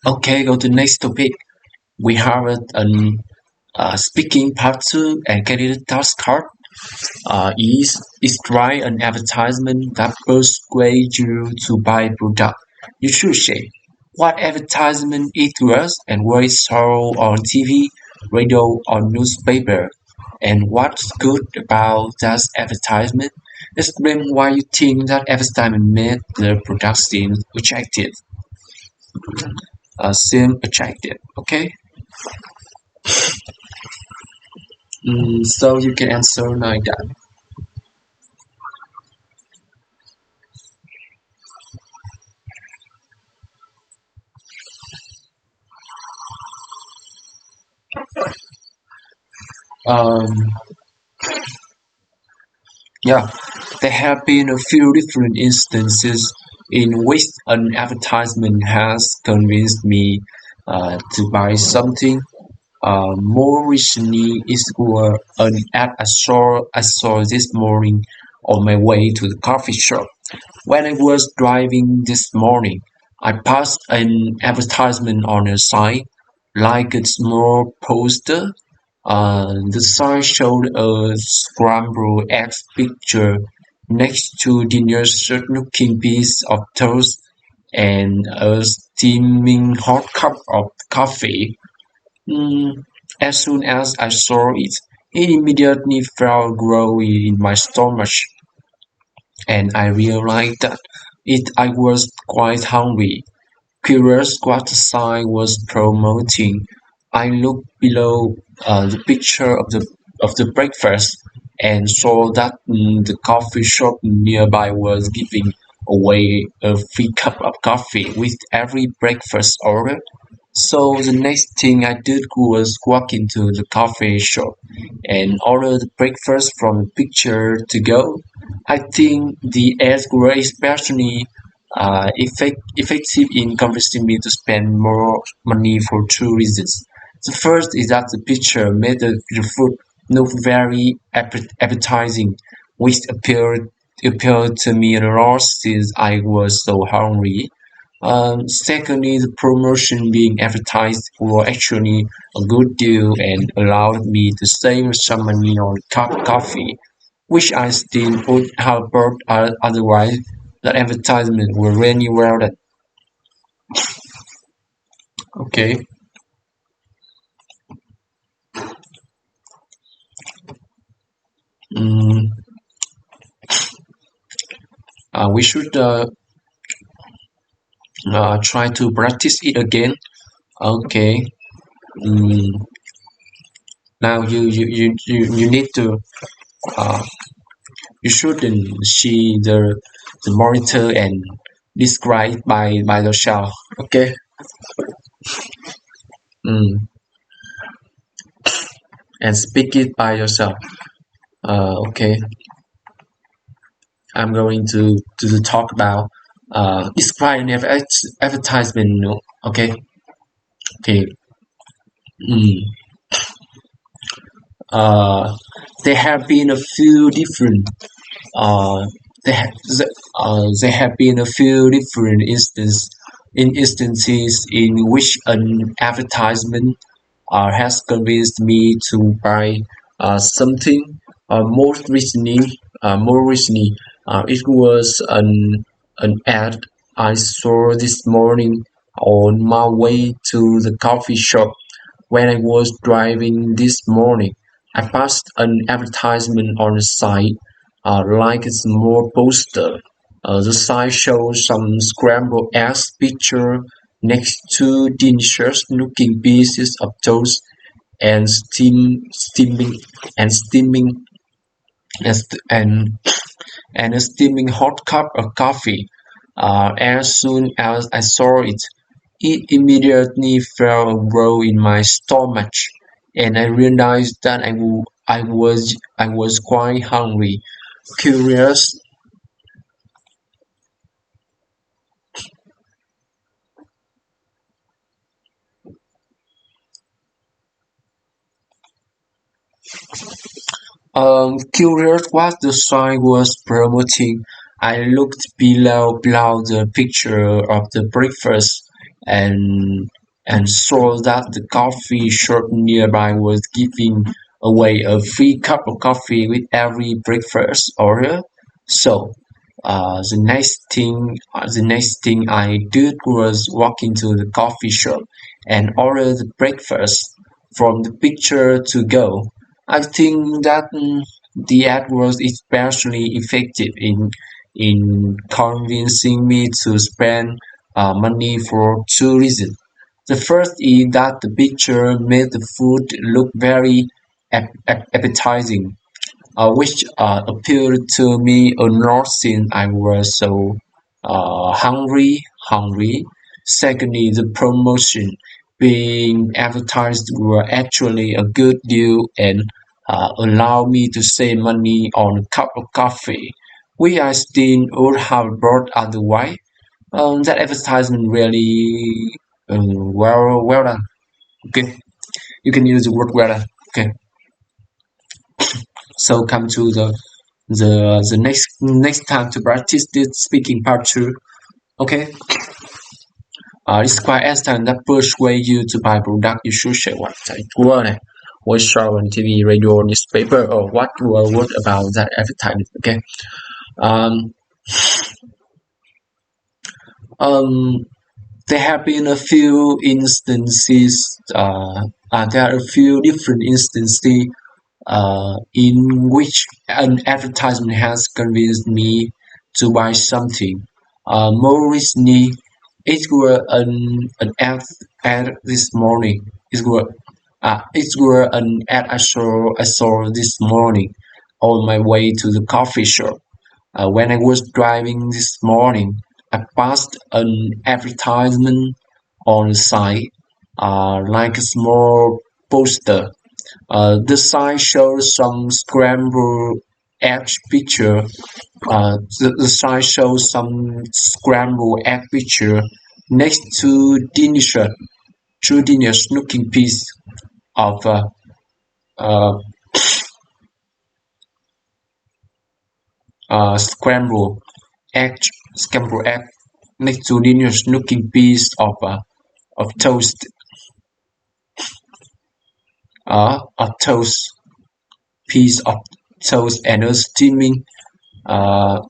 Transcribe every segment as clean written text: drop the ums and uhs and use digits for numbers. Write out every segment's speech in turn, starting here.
Okay, go to next topic. We have speaking part two and candidate task card. Is try an advertisement that persuades you to buy a product. You should say what advertisement it was and where it's sold on TV, radio, or newspaper, and what's good about that advertisement. Explain why you think that advertisement made the product seem attractive. Okay. So you can answer like that. Um, yeah, there have been a few different instances in which an advertisement has convinced me to buy something. More recently, it was an ad I saw this morning on my way to the coffee shop. When I was driving this morning, I passed an advertisement on a sign, like a small poster. The sign showed a scrambled eggs picture next to delicious-looking piece of toast and a steaming hot cup of coffee. Mm, as soon as I saw it, it immediately felt growing in my stomach, and I realized that I was quite hungry. Curious what the sign was promoting, I looked below the picture of the breakfast and saw that the coffee shop nearby was giving away a free cup of coffee with every breakfast order. So the next thing I did was walk into the coffee shop and order the breakfast from the picture to go. I think the ads were especially effective in convincing me to spend more money for two reasons. The first is that the picture made the food look very appetizing, which appealed to me a lot since I was so hungry. Secondly, the promotion being advertised was actually a good deal and allowed me to save some money on cup of coffee, which I still would have bought otherwise. The advertisement were really well done. Okay. Mm, we should try to practice it again. Okay. Mm, now you need to uh, you shouldn't see the monitor and describe by yourself. Okay. Mm, and speak it by yourself. Okay. I'm going to talk about describe an advertisement. No? Okay. Okay. Mm. Uh, there have been a few different uh, there have been a few different instances in which an advertisement has convinced me to buy something. More recently, it was an ad I saw this morning on my way to the coffee shop. When I was driving this morning, I passed an advertisement on the side, like a small poster. The side shows some scrambled eggs picture next to delicious looking pieces of toast and steaming and, st- and a steaming hot cup of coffee. As soon as I saw it, it immediately felt a row in my stomach, and I realized that I was quite hungry. Curious. Curious what the sign was promoting, I looked below the picture of the breakfast and saw that the coffee shop nearby was giving away a free cup of coffee with every breakfast order. So the next thing I did was walk into the coffee shop and order the breakfast from the picture to go. I think that the ad was especially effective in convincing me to spend money for two reasons. The first is that the picture made the food look very appetizing, which appealed to me a lot since I was so hungry. Secondly, the promotion being advertised were actually a good deal and allow me to save money on a cup of coffee, which I still would have bought otherwise. That advertisement really well done. Okay, you can use the word well done. Okay, so come to the next time to practice this speaking part two. Okay, it's quite instant that persuade you to buy product you should share what tại Google này, watch show on TV, radio, newspaper, or what word about that advertisement. Okay, um, um, there have been a few instances. There are a few different instances in which an advertisement has convinced me to buy something. More recently, it were an ad this morning. It were an ad I saw this morning on my way to the coffee shop. When I was driving this morning, I passed an advertisement on the side, like a small poster. The sign shows some scrambled egg picture. The sign shows some scrambled egg picture next to delicious looking piece of uh, scrambled egg. Scrambled egg next to delicious looking piece of toast. A toast piece of toast and a steaming uh,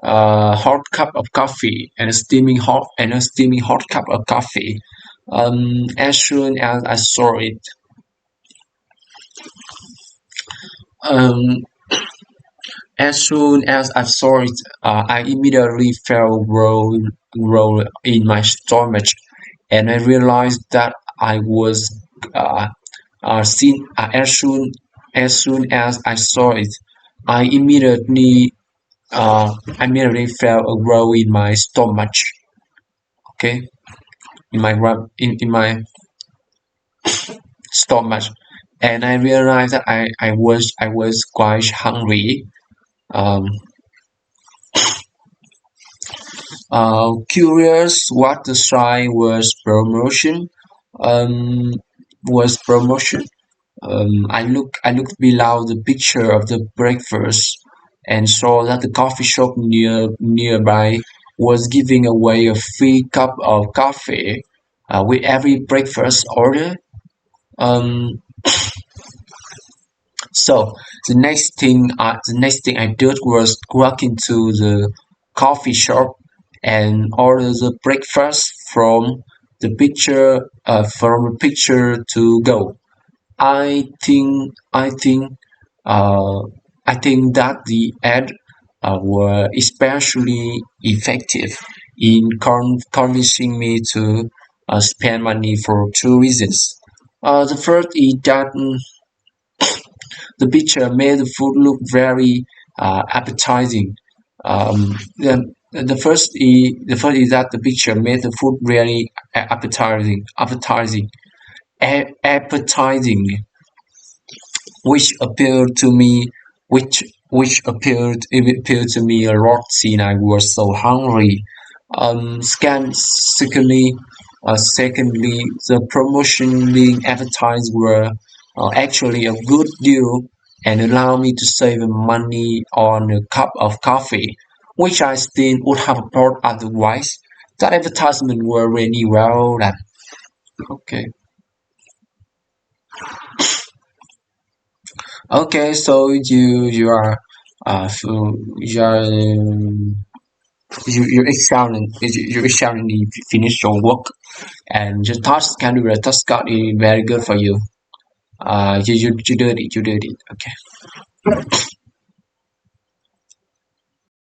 uh, hot cup of coffee and a steaming hot cup of coffee. As soon as I saw it, um, I immediately felt roll in my stomach, and I realized that I was uh, seen. As soon as I saw it, I immediately felt a roll in my stomach. Okay, in my stomach, and I realized that I was quite hungry. Um, Curious what the sign um, was promotion. I looked below the picture of the breakfast and saw that the coffee shop nearby was giving away a free cup of coffee with every breakfast order. Um, so the next thing I did was walk into the coffee shop and order the breakfast from the picture to go. I think I think uh, I think that the ad were especially effective in convincing me to spend money for two reasons. The first is that the picture made the food look very appetizing. The first is that the picture made the food really appetizing, which appealed to me, which appealed to me a lot since I was so hungry. Secondly, the promotion being advertised were actually a good deal and allow me to save money on a cup of coffee, which I still would have bought otherwise. That advertisement were really well done. Okay. Okay, so you are you are you're excelling you're excelling you finish your work and your task can do the task got is very good for you. You did it, you did it. Okay.